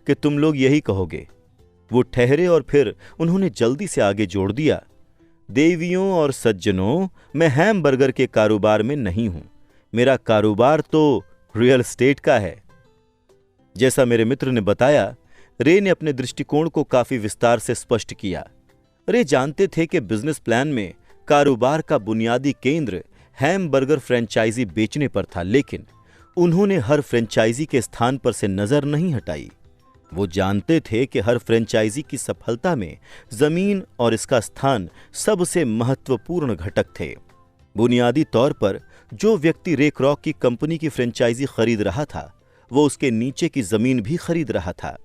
कि तुम लोग यही कहोगे। वो ठहरे और फिर उन्होंने जल्दी से आगे जोड़ दिया, देवियों और सज्जनों, मैं हैमबर्गर के कारोबार में नहीं हूं। मेरा कारोबार तो रियल एस्टेट का है। जैसा मेरे मित्र ने बताया, रे ने अपने दृष्टिकोण को काफी विस्तार से स्पष्ट किया। रे जानते थे कि बिजनेस प्लान में कारोबार का बुनियादी केंद्र हैमबर्गर फ्रेंचाइजी बेचने पर था, लेकिन उन्होंने हर फ्रेंचाइजी के स्थान पर से नजर नहीं हटाई। वो जानते थे कि हर फ्रेंचाइजी की सफलता में जमीन और इसका स्थान सबसे महत्वपूर्ण घटक थे। बुनियादी तौर पर जो व्यक्ति रे क्रॉक की कंपनी की फ्रेंचाइजी खरीद रहा था, वो उसके नीचे की जमीन भी खरीद रहा था।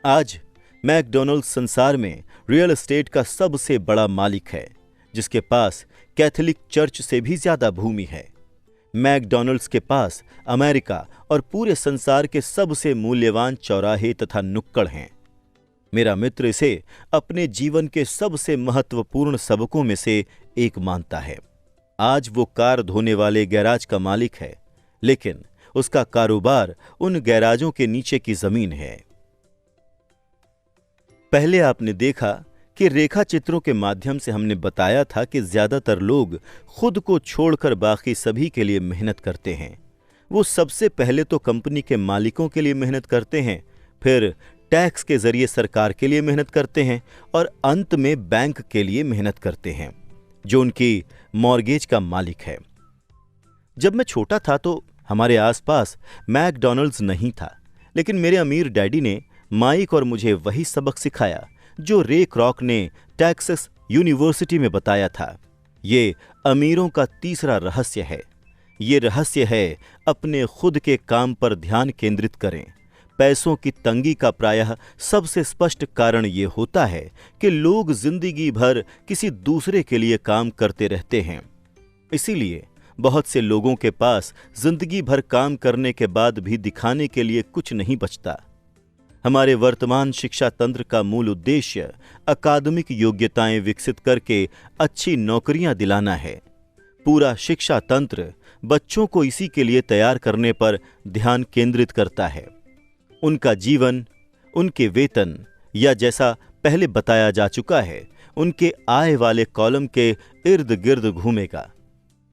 आज मैकडॉनल्ड्स संसार में रियल एस्टेट का सबसे बड़ा मालिक है, जिसके पास कैथोलिक चर्च से भी ज्यादा भूमि है। मैकडॉनल्ड्स के पास अमेरिका और पूरे संसार के सबसे मूल्यवान चौराहे तथा नुक्कड़ हैं। मेरा मित्र इसे अपने जीवन के सबसे महत्वपूर्ण सबकों में से एक मानता है। आज वो कार धोने वाले गैराज का मालिक है, लेकिन उसका कारोबार उन गैराजों के नीचे की जमीन है। पहले आपने देखा कि रेखा चित्रों के माध्यम से हमने बताया था कि ज्यादातर लोग खुद को छोड़कर बाकी सभी के लिए मेहनत करते हैं। वो सबसे पहले तो कंपनी के मालिकों के लिए मेहनत करते हैं, फिर टैक्स के जरिए सरकार के लिए मेहनत करते हैं और अंत में बैंक के लिए मेहनत करते हैं, जो उनकी मॉर्गेज का मालिक है। जब मैं छोटा था तो हमारे आसपास मैकडॉनल्ड्स नहीं था, लेकिन मेरे अमीर डैडी ने माइक और मुझे वही सबक सिखाया जो रे क्रॉक ने टेक्सास यूनिवर्सिटी में बताया था। ये अमीरों का तीसरा रहस्य है। ये रहस्य है अपने खुद के काम पर ध्यान केंद्रित करें। पैसों की तंगी का प्रायः सबसे स्पष्ट कारण ये होता है कि लोग जिंदगी भर किसी दूसरे के लिए काम करते रहते हैं। इसीलिए बहुत से लोगों के पास जिंदगी भर काम करने के बाद भी दिखाने के लिए कुछ नहीं बचता। हमारे वर्तमान शिक्षा तंत्र का मूल उद्देश्य अकादमिक योग्यताएं विकसित करके अच्छी नौकरियां दिलाना है। पूरा शिक्षा तंत्र बच्चों को इसी के लिए तैयार करने पर ध्यान केंद्रित करता है। उनका जीवन उनके वेतन या जैसा पहले बताया जा चुका है, उनके आय वाले कॉलम के इर्द गिर्द घूमेगा।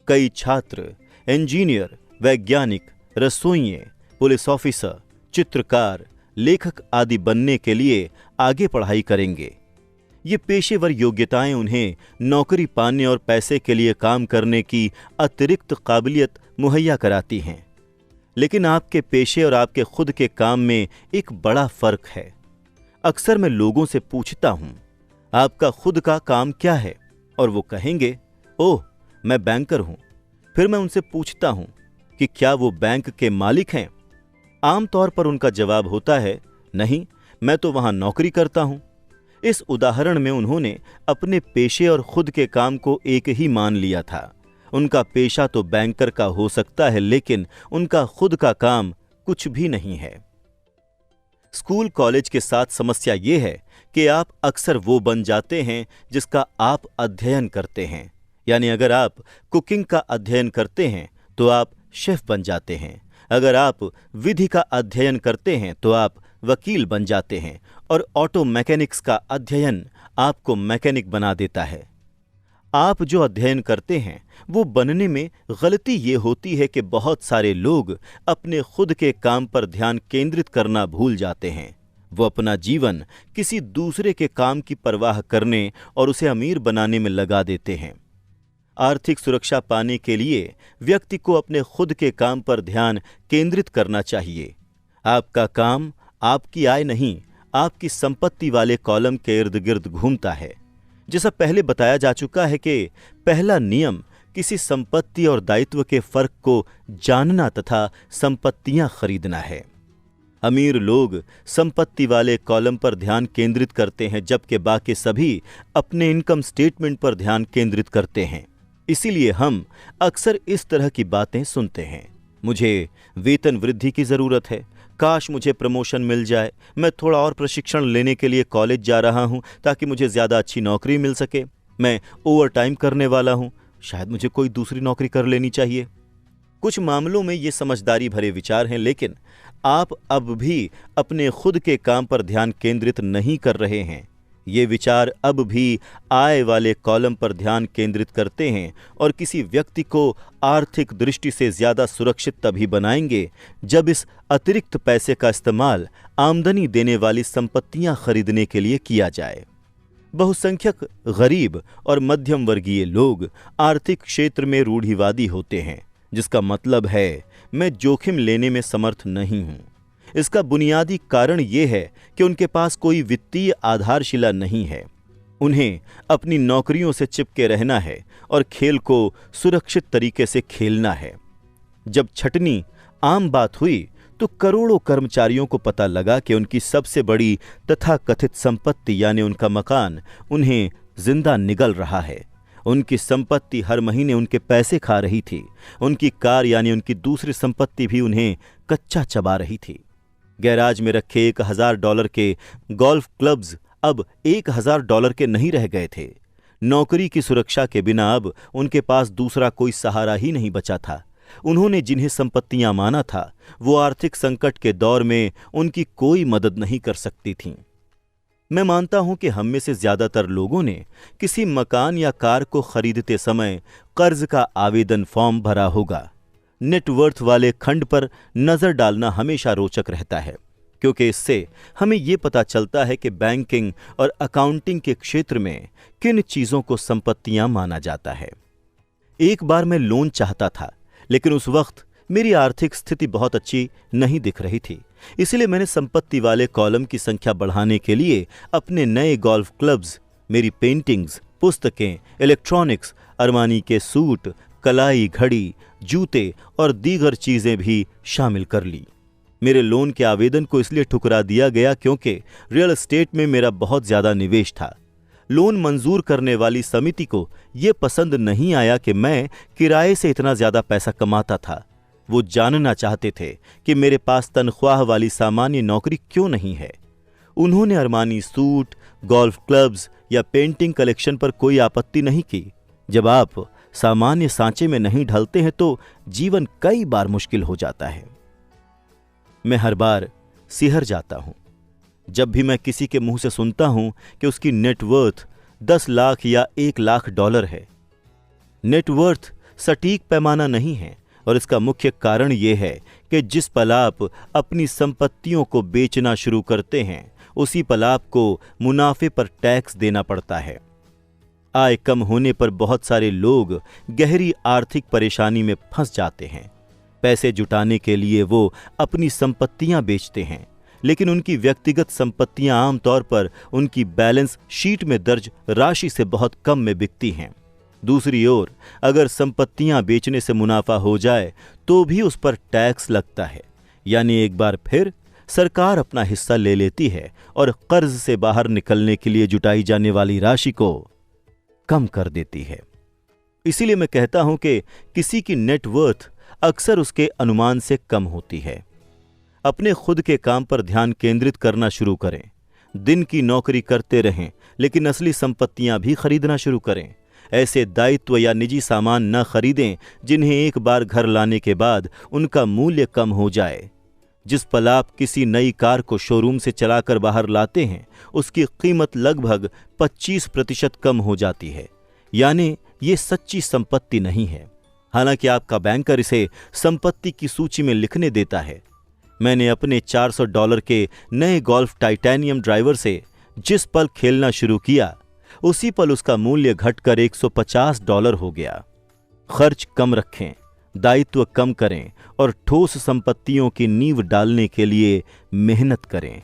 कई छात्र इंजीनियर, वैज्ञानिक, रसोइये, पुलिस ऑफिसर, चित्रकार, लेखक आदि बनने के लिए आगे पढ़ाई करेंगे। ये पेशेवर योग्यताएं उन्हें नौकरी पाने और पैसे के लिए काम करने की अतिरिक्त काबिलियत मुहैया कराती हैं। लेकिन आपके पेशे और आपके खुद के काम में एक बड़ा फर्क है। अक्सर मैं लोगों से पूछता हूं, आपका खुद का काम क्या है? और वो कहेंगे, ओह, मैं बैंकर हूं। फिर मैं उनसे पूछता हूं कि क्या वो बैंक के मालिक हैं? आमतौर पर उनका जवाब होता है, नहीं, मैं तो वहां नौकरी करता हूं। इस उदाहरण में उन्होंने अपने पेशे और खुद के काम को एक ही मान लिया था। उनका पेशा तो बैंकर का हो सकता है, लेकिन उनका खुद का काम कुछ भी नहीं है। स्कूल कॉलेज के साथ समस्या यह है कि आप अक्सर वो बन जाते हैं जिसका आप अध्ययन करते हैं। यानी अगर आप कुकिंग का अध्ययन करते हैं तो आप शेफ बन जाते हैं। अगर आप विधि का अध्ययन करते हैं तो आप वकील बन जाते हैं, और ऑटो मैकेनिक्स का अध्ययन आपको मैकेनिक बना देता है। आप जो अध्ययन करते हैं वो बनने में गलती ये होती है कि बहुत सारे लोग अपने खुद के काम पर ध्यान केंद्रित करना भूल जाते हैं। वो अपना जीवन किसी दूसरे के काम की परवाह करने और उसे अमीर बनाने में लगा देते हैं। आर्थिक सुरक्षा पाने के लिए व्यक्ति को अपने खुद के काम पर ध्यान केंद्रित करना चाहिए। आपका काम आपकी आय नहीं, आपकी संपत्ति वाले कॉलम के इर्द गिर्द घूमता है। जैसा पहले बताया जा चुका है कि पहला नियम किसी संपत्ति और दायित्व के फर्क को जानना तथा संपत्तियां खरीदना है। अमीर लोग संपत्ति वाले कॉलम पर ध्यान केंद्रित करते हैं, जबकि बाकी सभी अपने इनकम स्टेटमेंट पर ध्यान केंद्रित करते हैं। इसीलिए हम अक्सर इस तरह की बातें सुनते हैं, मुझे वेतन वृद्धि की जरूरत है, काश मुझे प्रमोशन मिल जाए, मैं थोड़ा और प्रशिक्षण लेने के लिए कॉलेज जा रहा हूं ताकि मुझे ज्यादा अच्छी नौकरी मिल सके, मैं ओवर टाइम करने वाला हूं, शायद मुझे कोई दूसरी नौकरी कर लेनी चाहिए। कुछ मामलों में ये समझदारी भरे विचार हैं, लेकिन आप अब भी अपने खुद के काम पर ध्यान केंद्रित नहीं कर रहे हैं। ये विचार अब भी आय वाले कॉलम पर ध्यान केंद्रित करते हैं और किसी व्यक्ति को आर्थिक दृष्टि से ज्यादा सुरक्षित तभी बनाएंगे जब इस अतिरिक्त पैसे का इस्तेमाल आमदनी देने वाली संपत्तियां खरीदने के लिए किया जाए। बहुसंख्यक गरीब और मध्यम वर्गीय लोग आर्थिक क्षेत्र में रूढ़िवादी होते हैं, जिसका मतलब है मैं जोखिम लेने में समर्थ नहीं हूं। इसका बुनियादी कारण यह है कि उनके पास कोई वित्तीय आधारशिला नहीं है। उन्हें अपनी नौकरियों से चिपके रहना है और खेल को सुरक्षित तरीके से खेलना है। जब छटनी आम बात हुई तो करोड़ों कर्मचारियों को पता लगा कि उनकी सबसे बड़ी तथाकथित संपत्ति यानी उनका मकान उन्हें जिंदा निगल रहा है। उनकी संपत्ति हर महीने उनके पैसे खा रही थी। उनकी कार यानी उनकी दूसरी संपत्ति भी उन्हें कच्चा चबा रही थी। गैराज में रखे $1000 के गोल्फ क्लब्स अब $1000 के नहीं रह गए थे। नौकरी की सुरक्षा के बिना अब उनके पास दूसरा कोई सहारा ही नहीं बचा था। उन्होंने जिन्हें संपत्तियां माना था वो आर्थिक संकट के दौर में उनकी कोई मदद नहीं कर सकती थीं। मैं मानता हूं कि हम में से ज्यादातर लोगों ने किसी मकान या कार को खरीदते समय कर्ज का आवेदन फॉर्म भरा होगा। नेटवर्थ वाले खंड पर नजर डालना हमेशा रोचक रहता है, क्योंकि इससे हमें यह पता चलता है कि बैंकिंग और अकाउंटिंग के क्षेत्र में किन चीजों को संपत्तियां माना जाता है। एक बार मैं लोन चाहता था, लेकिन उस वक्त मेरी आर्थिक स्थिति बहुत अच्छी नहीं दिख रही थी। इसलिए मैंने संपत्ति वाले कॉलम की संख्या बढ़ाने के लिए अपने नए गोल्फ क्लब्स, मेरी पेंटिंग्स, पुस्तकें, इलेक्ट्रॉनिक्स, अरमानी के सूट, कलाई घड़ी, जूते और दीगर चीजें भी शामिल कर ली। मेरे लोन के आवेदन को इसलिए ठुकरा दिया गया क्योंकि रियल एस्टेट में मेरा बहुत ज्यादा निवेश था। लोन मंजूर करने वाली समिति को यह पसंद नहीं आया कि मैं किराए से इतना ज्यादा पैसा कमाता था। वो जानना चाहते थे कि मेरे पास तनख्वाह वाली सामान्य नौकरी क्यों नहीं है। उन्होंने अरमानी सूट, गोल्फ क्लब्स या पेंटिंग कलेक्शन पर कोई आपत्ति नहीं की। जब आप सामान्य सांचे में नहीं ढलते हैं तो जीवन कई बार मुश्किल हो जाता है। मैं हर बार सिहर जाता हूं जब भी मैं किसी के मुंह से सुनता हूं कि उसकी नेटवर्थ 10 लाख या $1 लाख है। नेटवर्थ सटीक पैमाना नहीं है और इसका मुख्य कारण यह है कि जिस पल आप अपनी संपत्तियों को बेचना शुरू करते हैं उसी पल आपको मुनाफे पर टैक्स देना पड़ता है। आय कम होने पर बहुत सारे लोग गहरी आर्थिक परेशानी में फंस जाते हैं। पैसे जुटाने के लिए वो अपनी संपत्तियां बेचते हैं, लेकिन उनकी व्यक्तिगत संपत्तियां आमतौर पर उनकी बैलेंस शीट में दर्ज राशि से बहुत कम में बिकती हैं। दूसरी ओर अगर संपत्तियां बेचने से मुनाफा हो जाए तो भी उस पर टैक्स लगता है, यानी एक बार फिर सरकार अपना हिस्सा ले लेती है और कर्ज से बाहर निकलने के लिए जुटाई जाने वाली राशि को कम कर देती है। इसीलिए मैं कहता हूं कि किसी की नेटवर्थ अक्सर उसके अनुमान से कम होती है। अपने खुद के काम पर ध्यान केंद्रित करना शुरू करें। दिन की नौकरी करते रहें, लेकिन असली संपत्तियां भी खरीदना शुरू करें। ऐसे दायित्व या निजी सामान न खरीदें जिन्हें एक बार घर लाने के बाद उनका मूल्य कम हो जाए। जिस पल आप किसी नई कार को शोरूम से चलाकर बाहर लाते हैं उसकी कीमत लगभग 25% कम हो जाती है, यानी ये सच्ची संपत्ति नहीं है। हालांकि आपका बैंकर इसे संपत्ति की सूची में लिखने देता है। मैंने अपने $400 के नए गोल्फ टाइटेनियम ड्राइवर से जिस पल खेलना शुरू किया उसी पल उसका मूल्य घटकर $150 हो गया। खर्च कम रखें, दायित्व कम करें और ठोस संपत्तियों की नींव डालने के लिए मेहनत करें।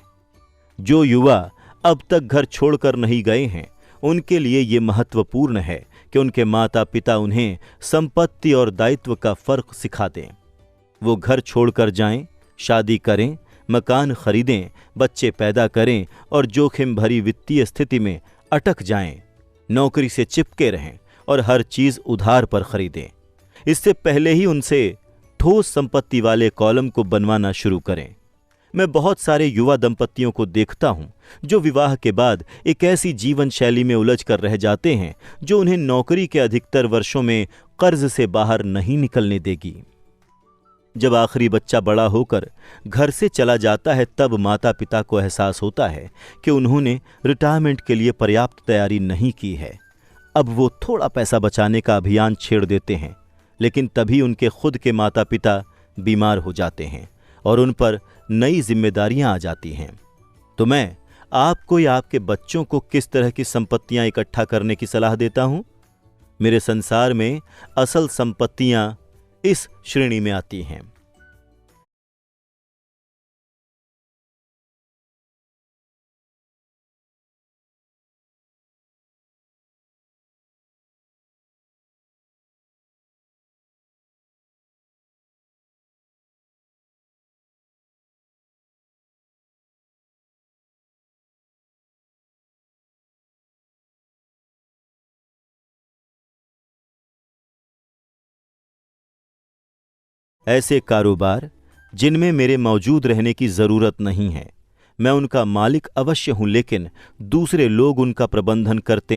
जो युवा अब तक घर छोड़कर नहीं गए हैं उनके लिए ये महत्वपूर्ण है कि उनके माता पिता उन्हें संपत्ति और दायित्व का फर्क सिखा दें। वो घर छोड़कर जाएं, शादी करें, मकान खरीदें, बच्चे पैदा करें और जोखिम भरी वित्तीय स्थिति में अटक जाएं, नौकरी से चिपके रहें और हर चीज उधार पर खरीदें। इससे पहले ही उनसे ठोस संपत्ति वाले कॉलम को बनवाना शुरू करें। मैं बहुत सारे युवा दंपतियों को देखता हूं जो विवाह के बाद एक ऐसी जीवन शैली में उलझ कर रह जाते हैं जो उन्हें नौकरी के अधिकतर वर्षों में कर्ज से बाहर नहीं निकलने देगी। जब आखिरी बच्चा बड़ा होकर घर से चला जाता है तब माता पिता को एहसास होता है कि उन्होंने रिटायरमेंट के लिए पर्याप्त तैयारी नहीं की है। अब वो थोड़ा पैसा बचाने का अभियान छेड़ देते हैं, लेकिन तभी उनके खुद के माता पिता बीमार हो जाते हैं और उन पर नई जिम्मेदारियां आ जाती हैं। तो मैं आपको या आपके बच्चों को किस तरह की संपत्तियां इकट्ठा करने की सलाह देता हूं? मेरे संसार में असल संपत्तियां इस श्रेणी में आती हैं। ऐसे कारोबार जिनमें मेरे मौजूद रहने की जरूरत नहीं है, मैं उनका मालिक अवश्य हूं, लेकिन दूसरे लोग उनका प्रबंधन करते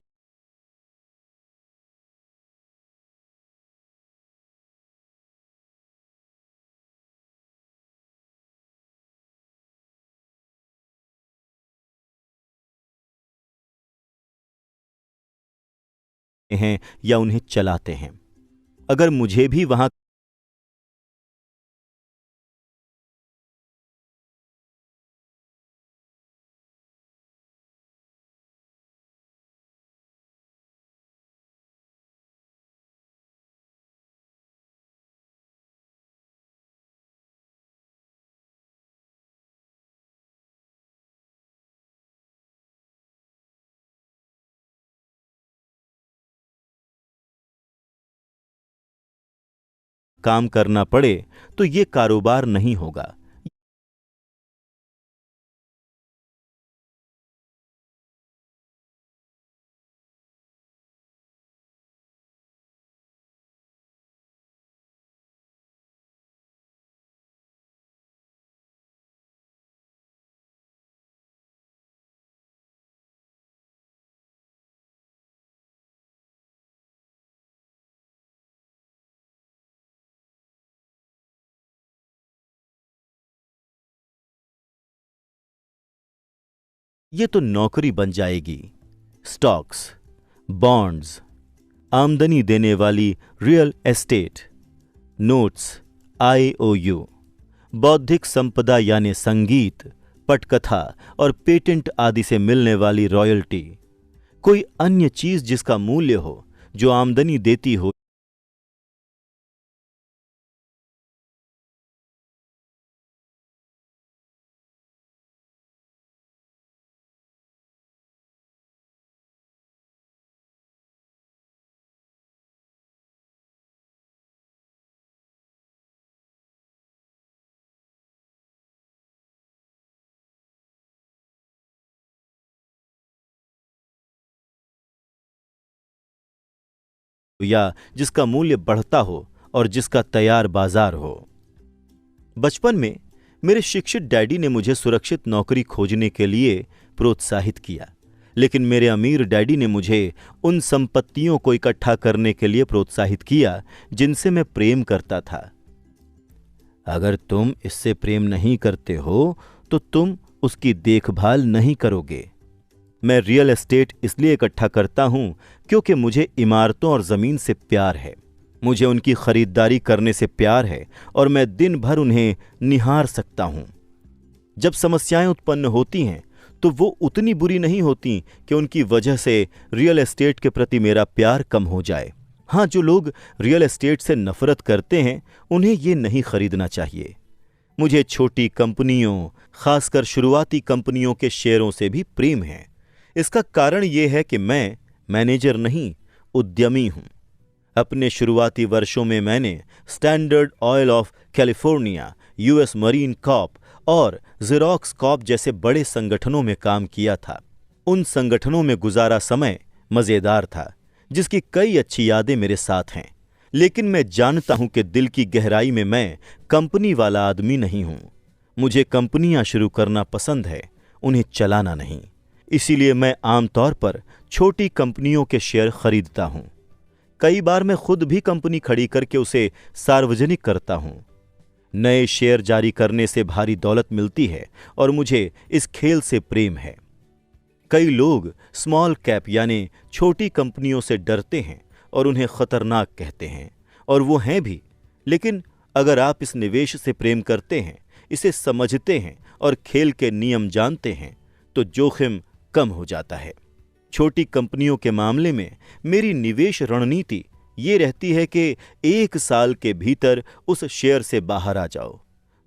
हैं या उन्हें चलाते हैं। अगर मुझे भी वहां काम करना पड़े तो ये कारोबार नहीं होगा। ये तो नौकरी बन जाएगी। स्टॉक्स, बॉन्ड्स, आमदनी देने वाली रियल एस्टेट, नोट्स, आईओयू, बौद्धिक संपदा यानी संगीत, पटकथा और पेटेंट आदि से मिलने वाली रॉयल्टी, कोई अन्य चीज जिसका मूल्य हो, जो आमदनी देती हो, या जिसका मूल्य बढ़ता हो और जिसका तैयार बाजार हो। बचपन में मेरे शिक्षित डैडी ने मुझे सुरक्षित नौकरी खोजने के लिए प्रोत्साहित किया, लेकिन मेरे अमीर डैडी ने मुझे उन संपत्तियों को इकट्ठा करने के लिए प्रोत्साहित किया जिनसे मैं प्रेम करता था। अगर तुम इससे प्रेम नहीं करते हो तो तुम उसकी देखभाल नहीं करोगे। मैं रियल एस्टेट इसलिए इकट्ठा करता हूं क्योंकि मुझे इमारतों और जमीन से प्यार है, मुझे उनकी खरीदारी करने से प्यार है और मैं दिन भर उन्हें निहार सकता हूं। जब समस्याएं उत्पन्न होती हैं तो वो उतनी बुरी नहीं होती कि उनकी वजह से रियल एस्टेट के प्रति मेरा प्यार कम हो जाए। हाँ, जो लोग रियल एस्टेट से नफरत करते हैं उन्हें ये नहीं खरीदना चाहिए। मुझे छोटी कंपनियों, खासकर शुरुआती कंपनियों के शेयरों से भी प्रेम है। इसका कारण यह है कि मैं मैनेजर नहीं, उद्यमी हूं। अपने शुरुआती वर्षों में मैंने standard oil of California, US marine Corp और ज़ेरॉक्स कॉर्प जैसे बड़े संगठनों में काम किया था। उन संगठनों में गुजारा समय मजेदार था, जिसकी कई अच्छी यादें मेरे साथ हैं। लेकिन मैं जानता हूं कि दिल की गहराई में मैं कंपनी वाला आदमी नहीं हूं। मुझे कंपनियां शुरू करना पसंद है, उन्हें चलाना नहीं। इसीलिए मैं आमतौर पर छोटी कंपनियों के शेयर खरीदता हूं। कई बार मैं खुद भी कंपनी खड़ी करके उसे सार्वजनिक करता हूं। नए शेयर जारी करने से भारी दौलत मिलती है और मुझे इस खेल से प्रेम है। कई लोग स्मॉल कैप यानी छोटी कंपनियों से डरते हैं और उन्हें खतरनाक कहते हैं, और वो हैं भी। लेकिन अगर आप इस निवेश से प्रेम करते हैं, इसे समझते हैं और खेल के नियम जानते हैं, तो जोखिम कम हो जाता है। छोटी कंपनियों के मामले में मेरी निवेश रणनीति ये रहती है कि 1 साल के भीतर उस शेयर से बाहर आ जाओ।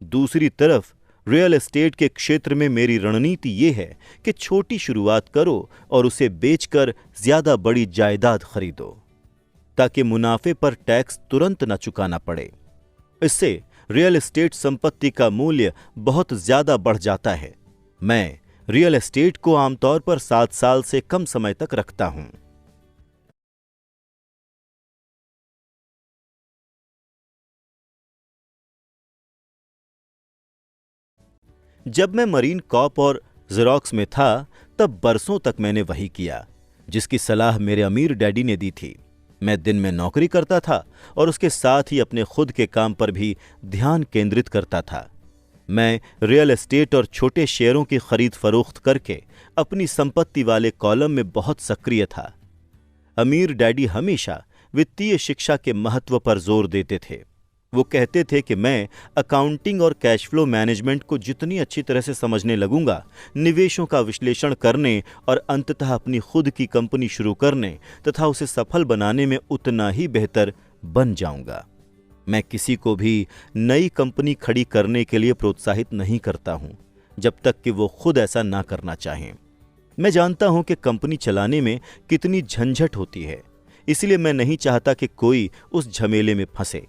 दूसरी तरफ रियल एस्टेट के क्षेत्र में मेरी रणनीति ये है कि छोटी शुरुआत करो और उसे बेचकर ज्यादा बड़ी जायदाद खरीदो, ताकि मुनाफे पर टैक्स तुरंत न चुकाना पड़े। इससे रियल एस्टेट संपत्ति का मूल्य बहुत ज्यादा बढ़ जाता है। मैं रियल एस्टेट को आमतौर पर 7 साल से कम समय तक रखता हूं। जब मैं मरीन कॉर्प और ज़ेरॉक्स में था, तब बरसों तक मैंने वही किया जिसकी सलाह मेरे अमीर डैडी ने दी थी। मैं दिन में नौकरी करता था और उसके साथ ही अपने खुद के काम पर भी ध्यान केंद्रित करता था। मैं रियल एस्टेट और छोटे शेयरों की खरीद फरोख्त करके अपनी संपत्ति वाले कॉलम में बहुत सक्रिय था। अमीर डैडी हमेशा वित्तीय शिक्षा के महत्व पर जोर देते थे। वो कहते थे कि मैं अकाउंटिंग और कैश फ्लो मैनेजमेंट को जितनी अच्छी तरह से समझने लगूंगा, निवेशों का विश्लेषण करने और अंततः अपनी खुद की कंपनी शुरू करने तथा उसे सफल बनाने में उतना ही बेहतर बन जाऊंगा। मैं किसी को भी नई कंपनी खड़ी करने के लिए प्रोत्साहित नहीं करता हूं, जब तक कि वो खुद ऐसा ना करना चाहें। मैं जानता हूं कि कंपनी चलाने में कितनी झंझट होती है, इसलिए मैं नहीं चाहता कि कोई उस झमेले में फंसे।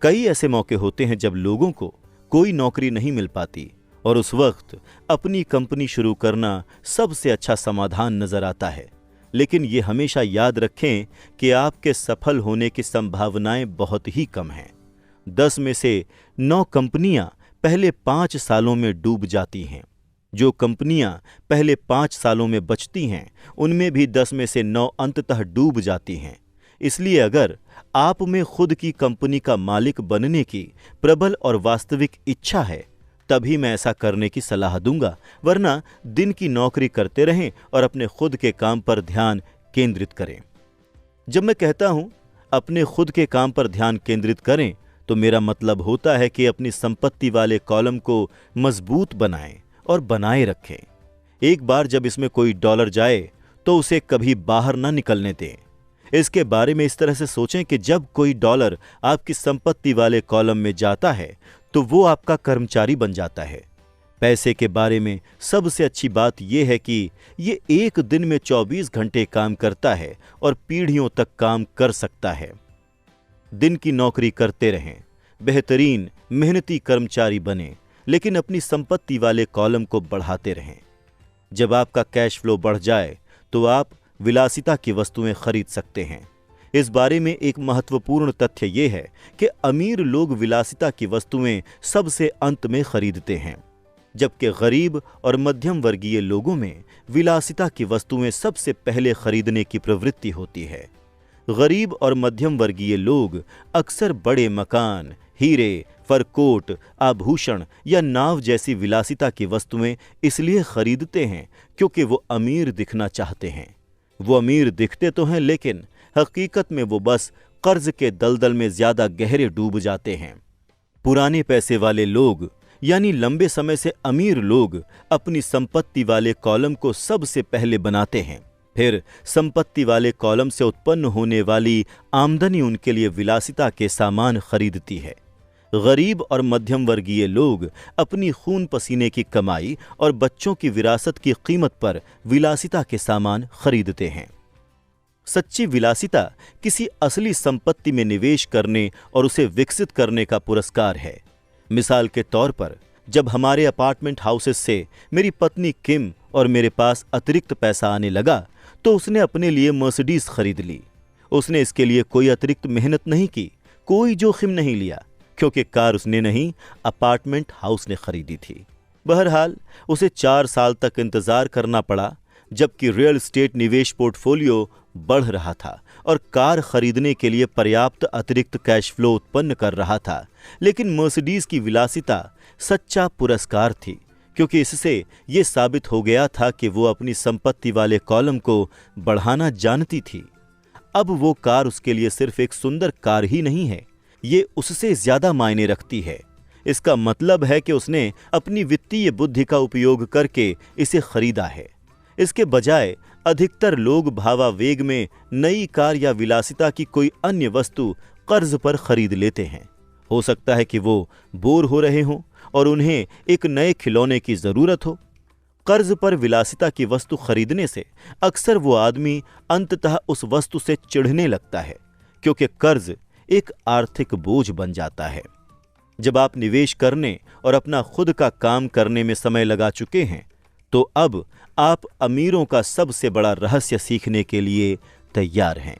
कई ऐसे मौके होते हैं जब लोगों को कोई नौकरी नहीं मिल पाती और उस वक्त अपनी कंपनी शुरू करना सबसे अच्छा समाधान नजर आता है। लेकिन ये हमेशा याद रखें कि आपके सफल होने की संभावनाएं बहुत ही कम हैं। 10 में से 9 कंपनियां पहले 5 सालों में डूब जाती हैं। जो कंपनियां पहले 5 सालों में बचती हैं, उनमें भी 10 में से 9 अंततः डूब जाती हैं। इसलिए अगर आप में खुद की कंपनी का मालिक बनने की प्रबल और वास्तविक इच्छा है, तभी मैं ऐसा करने की सलाह दूंगा, वरना दिन की नौकरी करते रहें और अपने खुद के काम पर ध्यान केंद्रित करें। जब मैं कहता हूं अपने खुद के काम पर ध्यान केंद्रित करें, तो मेरा मतलब होता है कि अपनी संपत्ति वाले कॉलम को मजबूत बनाएं और बनाए रखें। एक बार जब इसमें कोई डॉलर जाए तो उसे कभी बाहर ना निकलने दें। इसके बारे में इस तरह से सोचें कि जब कोई डॉलर आपकी संपत्ति वाले कॉलम में जाता है तो वो आपका कर्मचारी बन जाता है। पैसे के बारे में सबसे अच्छी बात यह है कि ये एक दिन में 24 घंटे काम करता है और पीढ़ियों तक काम कर सकता है। दिन की नौकरी करते रहें, बेहतरीन मेहनती कर्मचारी बने, लेकिन अपनी संपत्ति वाले कॉलम को बढ़ाते रहें। जब आपका कैश फ्लो बढ़ जाए तो आप विलासिता की वस्तुएं खरीद सकते हैं। इस बारे में एक महत्वपूर्ण तथ्य यह है कि अमीर लोग विलासिता की वस्तुएं सबसे अंत में खरीदते हैं, जबकि गरीब और मध्यम वर्गीय लोगों में विलासिता की वस्तुएं सबसे पहले खरीदने की प्रवृत्ति होती है। गरीब और मध्यम वर्गीय लोग अक्सर बड़े मकान, हीरे, फरकोट, आभूषण या नाव जैसी विलासिता की वस्तुएं इसलिए खरीदते हैं क्योंकि वो अमीर दिखना चाहते हैं। वो अमीर दिखते तो हैं, लेकिन हकीकत में वो बस कर्ज के दलदल में ज्यादा गहरे डूब जाते हैं। पुराने पैसे वाले लोग यानी लंबे समय से अमीर लोग अपनी संपत्ति वाले कॉलम को सबसे पहले बनाते हैं, फिर संपत्ति वाले कॉलम से उत्पन्न होने वाली आमदनी उनके लिए विलासिता के सामान खरीदती है। गरीब और मध्यम वर्गीय लोग अपनी खून पसीने की कमाई और बच्चों की विरासत की कीमत पर विलासिता के सामान खरीदते हैं। सच्ची विलासिता किसी असली संपत्ति में निवेश करने और उसे विकसित करने का पुरस्कार है। मिसाल के तौर पर, जब हमारे अपार्टमेंट हाउसेस से मेरी पत्नी किम और मेरे पास अतिरिक्त पैसा आने लगा तो उसने अपने लिए मर्सिडीज खरीद ली। उसने इसके लिए कोई अतिरिक्त मेहनत नहीं की, कोई जोखिम नहीं लिया, क्योंकि कार उसने नहीं, अपार्टमेंट हाउस ने खरीदी थी। बहरहाल उसे 4 साल तक इंतजार करना पड़ा, जबकि रियल एस्टेट निवेश पोर्टफोलियो बढ़ रहा था और कार खरीदने के लिए पर्याप्त अतिरिक्त कैश फ्लो उत्पन्न कर रहा था, लेकिन मर्सिडीज की विलासिता सच्चा पुरस्कार थी, क्योंकि इससे ये साबित हो गया था कि वो अपनी संपत्ति वाले कॉलम को बढ़ाना जानती थी। अब वो कार उसके लिए सिर्फ एक सुंदर कार ही नहीं है, ये उससे ज्यादा मायने रखती है। इसका मतलब है कि उसने अपनी वित्तीय बुद्धि का उपयोग करके इसे खरीदा है। इसके बजाय अधिकतर लोग भावावेग में नई कार या विलासिता की कोई अन्य वस्तु कर्ज पर खरीद लेते हैं। हो सकता है कि वो बोर हो रहे हों और उन्हें एक नए खिलौने की जरूरत हो। कर्ज पर विलासिता की वस्तु खरीदने से अक्सर वो आदमी अंततः उस वस्तु से चिढ़ने लगता है, क्योंकि कर्ज एक आर्थिक बोझ बन जाता है। जब आप निवेश करने और अपना खुद का काम करने में समय लगा चुके हैं, तो अब आप अमीरों का सबसे बड़ा रहस्य सीखने के लिए तैयार हैं,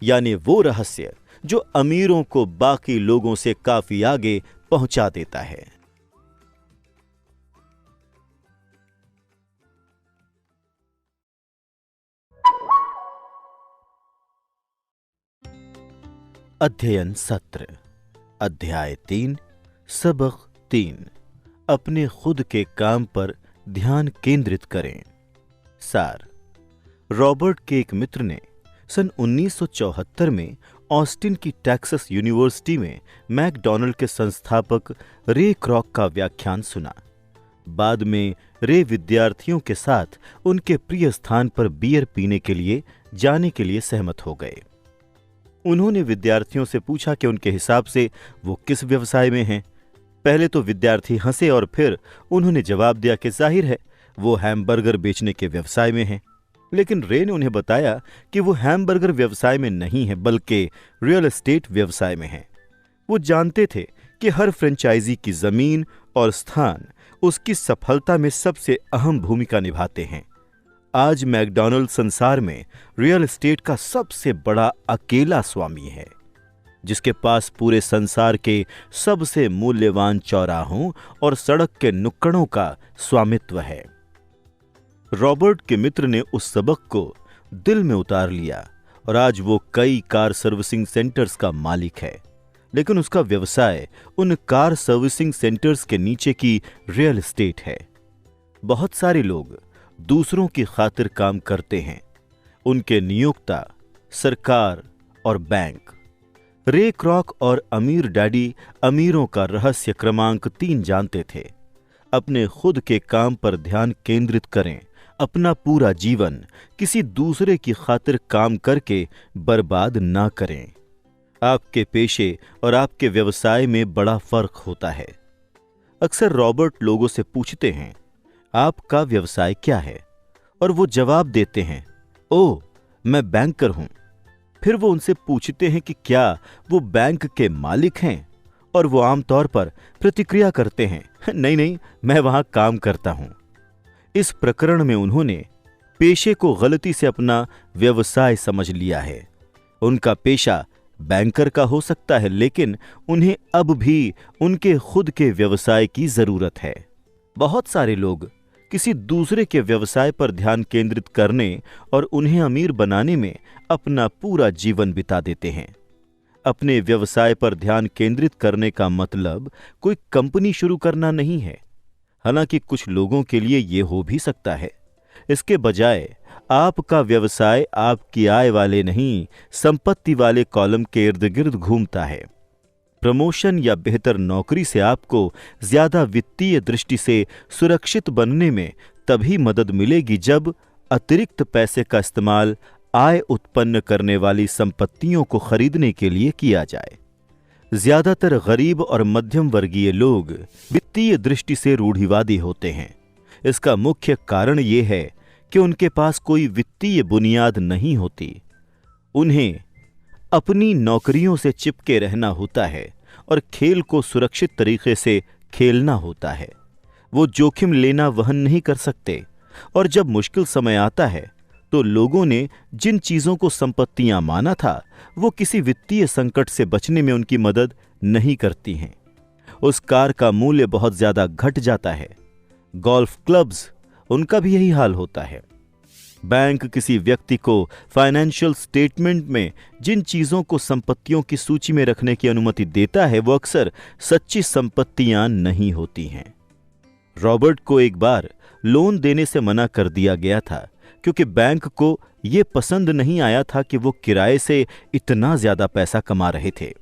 यानी वो रहस्य जो अमीरों को बाकी लोगों से काफी आगे पहुंचा देता है। अध्ययन सत्र, अध्याय 3, सबक 3, अपने खुद के काम पर ध्यान केंद्रित करें। सार, रॉबर्ट के एक मित्र ने सन 1974 में ऑस्टिन की टेक्सास यूनिवर्सिटी में मैकडॉनल्ड के संस्थापक रे क्रॉक का व्याख्यान सुना। बाद में रे विद्यार्थियों के साथ उनके प्रिय स्थान पर बियर पीने के लिए जाने के लिए सहमत हो गए। उन्होंने विद्यार्थियों से पूछा कि उनके हिसाब से वो किस व्यवसाय में हैं। पहले तो विद्यार्थी हंसे और फिर उन्होंने जवाब दिया कि जाहिर है वो हैमबर्गर बेचने के व्यवसाय में हैं। लेकिन रे ने उन्हें बताया कि वो हैमबर्गर व्यवसाय में नहीं है, बल्कि रियल एस्टेट व्यवसाय में है। वो जानते थे कि हर फ्रेंचाइजी की जमीन और स्थान उसकी सफलता में सबसे अहम भूमिका निभाते हैं। आज मैकडॉनल्ड संसार में रियल एस्टेट का सबसे बड़ा अकेला स्वामी है, जिसके पास पूरे संसार के सबसे मूल्यवान चौराहों और सड़क के नुक्कड़ों का स्वामित्व है। रॉबर्ट के मित्र ने उस सबक को दिल में उतार लिया और आज वो कई कार सर्विसिंग सेंटर्स का मालिक है, लेकिन उसका व्यवसाय उन कार सर्विसिंग सेंटर्स के नीचे की रियल एस्टेट है। बहुत सारे लोग दूसरों की खातिर काम करते हैं, उनके नियोक्ता, सरकार और बैंक। रे क्रॉक और अमीर डैडी अमीरों का रहस्य क्रमांक 3 जानते थे। अपने खुद के काम पर ध्यान केंद्रित करें। अपना पूरा जीवन किसी दूसरे की खातिर काम करके बर्बाद ना करें। आपके पेशे और आपके व्यवसाय में बड़ा फर्क होता है। अक्सर रॉबर्ट लोगों से पूछते हैं, आपका व्यवसाय क्या है? और वो जवाब देते हैं, ओह, मैं बैंकर हूं। फिर वो उनसे पूछते हैं कि क्या वो बैंक के मालिक हैं? और वो आमतौर पर प्रतिक्रिया करते हैं, नहीं नहीं, मैं वहां काम करता हूं। इस प्रकरण में उन्होंने पेशे को गलती से अपना व्यवसाय समझ लिया है। उनका पेशा बैंकर का हो सकता है, लेकिन उन्हें अब भी उनके खुद के व्यवसाय की जरूरत है। बहुत सारे लोग किसी दूसरे के व्यवसाय पर ध्यान केंद्रित करने और उन्हें अमीर बनाने में अपना पूरा जीवन बिता देते हैं। अपने व्यवसाय पर ध्यान केंद्रित करने का मतलब कोई कंपनी शुरू करना नहीं है। हालांकि कुछ लोगों के लिए यह हो भी सकता है। इसके बजाय आपका व्यवसाय आपकी आय वाले नहीं, संपत्ति वाले कॉलम के इर्द गिर्द घूमता है। प्रमोशन या बेहतर नौकरी से आपको ज्यादा वित्तीय दृष्टि से सुरक्षित बनने में तभी मदद मिलेगी जब अतिरिक्त पैसे का इस्तेमाल आय उत्पन्न करने वाली संपत्तियों को खरीदने के लिए किया जाए। ज्यादातर गरीब और मध्यम वर्गीय लोग वित्तीय दृष्टि से रूढ़िवादी होते हैं। इसका मुख्य कारण यह है कि उनके पास कोई वित्तीय बुनियाद नहीं होती। उन्हें अपनी नौकरियों से चिपके रहना होता है और खेल को सुरक्षित तरीके से खेलना होता है। वो जोखिम लेना वहन नहीं कर सकते, और जब मुश्किल समय आता है तो लोगों ने जिन चीजों को संपत्तियां माना था, वो किसी वित्तीय संकट से बचने में उनकी मदद नहीं करती हैं। उस कार का मूल्य बहुत ज्यादा घट जाता है। गोल्फ क्लब्स, उनका भी यही हाल होता है। बैंक किसी व्यक्ति को फाइनेंशियल स्टेटमेंट में जिन चीजों को संपत्तियों की सूची में रखने की अनुमति देता है वो अक्सर सच्ची संपत्तियां नहीं होती हैं। रॉबर्ट को एक बार लोन देने से मना कर दिया गया था क्योंकि बैंक को यह पसंद नहीं आया था कि वो किराए से इतना ज्यादा पैसा कमा रहे थे।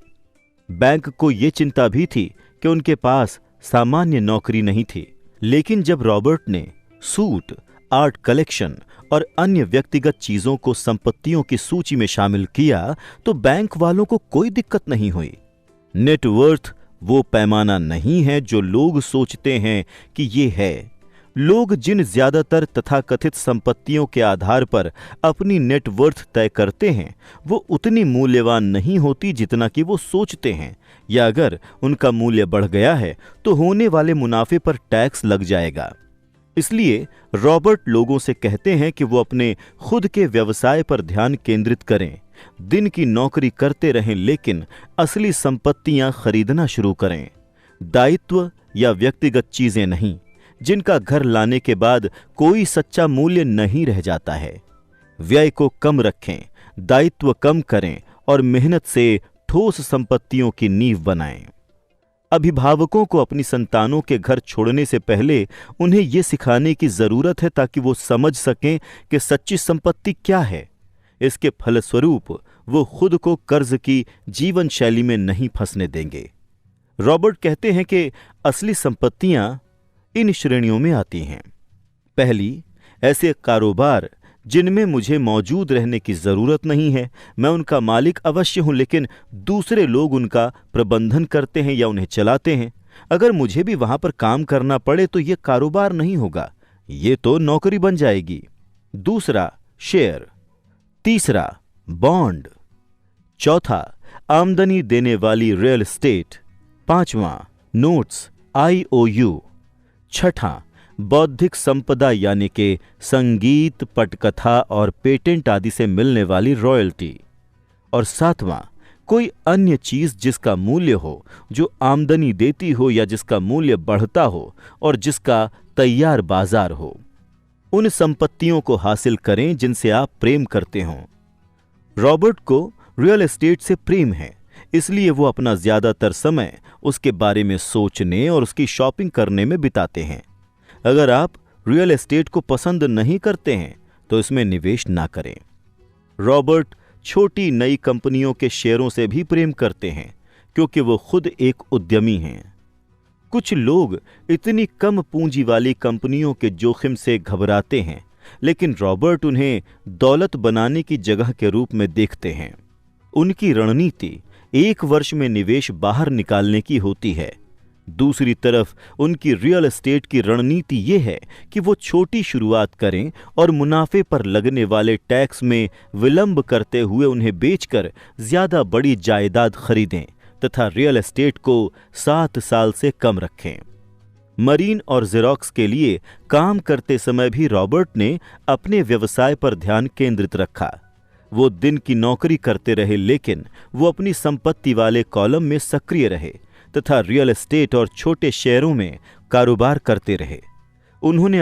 बैंक को यह चिंता भी थी कि उनके पास सामान्य नौकरी नहीं थी। लेकिन जब रॉबर्ट ने सूट, आर्ट कलेक्शन और अन्य व्यक्तिगत चीजों को संपत्तियों की सूची में शामिल किया तो बैंक वालों को कोई दिक्कत नहीं हुई। नेटवर्थ वो पैमाना नहीं है जो लोग सोचते हैं कि ये है। लोग जिन ज्यादातर तथाकथित संपत्तियों के आधार पर अपनी नेटवर्थ तय करते हैं वो उतनी मूल्यवान नहीं होती जितना कि वो सोचते हैं, या अगर उनका मूल्य बढ़ गया है तो होने वाले मुनाफे पर टैक्स लग जाएगा। इसलिए रॉबर्ट लोगों से कहते हैं कि वो अपने खुद के व्यवसाय पर ध्यान केंद्रित करें, दिन की नौकरी करते रहें लेकिन असली संपत्तियां खरीदना शुरू करें। दायित्व या व्यक्तिगत चीजें नहीं जिनका घर लाने के बाद कोई सच्चा मूल्य नहीं रह जाता है। व्यय को कम रखें, दायित्व कम करें और मेहनत से ठोस संपत्तियों की नींव बनाएं। अभिभावकों को अपनी संतानों के घर छोड़ने से पहले उन्हें यह सिखाने की जरूरत है ताकि वो समझ सकें कि सच्ची संपत्ति क्या है। इसके फलस्वरूप वो खुद को कर्ज की जीवन शैली में नहीं फंसने देंगे। रॉबर्ट कहते हैं कि असली संपत्तियां इन श्रेणियों में आती हैं। पहली, ऐसे कारोबार जिनमें मुझे मौजूद रहने की जरूरत नहीं है, मैं उनका मालिक अवश्य हूं लेकिन दूसरे लोग उनका प्रबंधन करते हैं या उन्हें चलाते हैं। अगर मुझे भी वहां पर काम करना पड़े तो यह कारोबार नहीं होगा, ये तो नौकरी बन जाएगी। दूसरा, शेयर। तीसरा, बॉन्ड। चौथा, आमदनी देने वाली रियल एस्टेट। पांचवां, नोट्स, IOU। छठा, बौद्धिक संपदा यानी कि संगीत, पटकथा और पेटेंट आदि से मिलने वाली रॉयल्टी। और सातवां, कोई अन्य चीज जिसका मूल्य हो, जो आमदनी देती हो या जिसका मूल्य बढ़ता हो और जिसका तैयार बाजार हो। उन संपत्तियों को हासिल करें जिनसे आप प्रेम करते हों। रॉबर्ट को रियल एस्टेट से प्रेम है, इसलिए वो अपना ज्यादातर समय उसके बारे में सोचने और उसकी शॉपिंग करने में बिताते हैं। अगर आप रियल एस्टेट को पसंद नहीं करते हैं तो इसमें निवेश ना करें। रॉबर्ट छोटी नई कंपनियों के शेयरों से भी प्रेम करते हैं क्योंकि वो खुद एक उद्यमी हैं। कुछ लोग इतनी कम पूंजी वाली कंपनियों के जोखिम से घबराते हैं, लेकिन रॉबर्ट उन्हें दौलत बनाने की जगह के रूप में देखते हैं। उनकी रणनीति 1 वर्ष में निवेश बाहर निकालने की होती है। दूसरी तरफ उनकी रियल एस्टेट की रणनीति यह है कि वो छोटी शुरुआत करें और मुनाफे पर लगने वाले टैक्स में विलंब करते हुए उन्हें बेचकर ज्यादा बड़ी जायदाद खरीदें तथा रियल एस्टेट को 7 साल से कम रखें। मरीन और जेरोक्स के लिए काम करते समय भी रॉबर्ट ने अपने व्यवसाय पर ध्यान केंद्रित रखा। वो दिन की नौकरी करते रहे लेकिन वो अपनी संपत्ति वाले कॉलम में सक्रिय रहे तथा रियल एस्टेट और छोटे शेयरों में कारोबार करते रहे। उन्होंने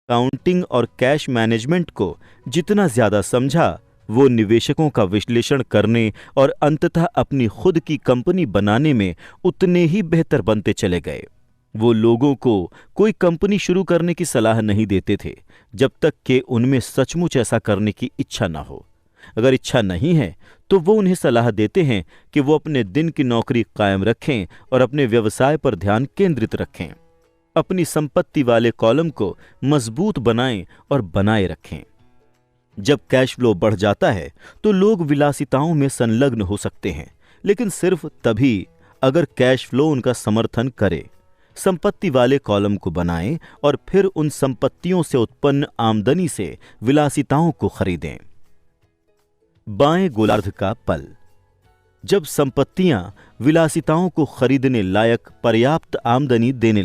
अकाउंटिंग और कैश मैनेजमेंट को जितना ज्यादा समझा, वो निवेशकों का विश्लेषण करने और अंततः अपनी खुद की कंपनी बनाने में उतने ही बेहतर बनते चले गए। वो लोगों को कोई कंपनी शुरू करने की सलाह नहीं देते थे जब तक कि उनमें सचमुच ऐसा करने की इच्छा ना हो। अगर इच्छा नहीं है तो वो उन्हें सलाह देते हैं कि वो अपने दिन की नौकरी कायम रखें और अपने व्यवसाय पर ध्यान केंद्रित रखें। अपनी संपत्ति वाले कॉलम को मजबूत बनाएं और बनाए रखें। जब कैश फ्लो बढ़ जाता है तो लोग विलासिताओं में संलग्न हो सकते हैं, लेकिन सिर्फ तभी अगर कैश फ्लो उनका समर्थन करे। संपत्ति वाले कॉलम को बनाएं और फिर उन संपत्तियों से उत्पन्न आमदनी से विलासिताओं को खरीदें। बाएं गोलार्ध का पल। जब संपत्तियां विलासिताओं को खरीदने लायक पर्याप्त आमदनी देने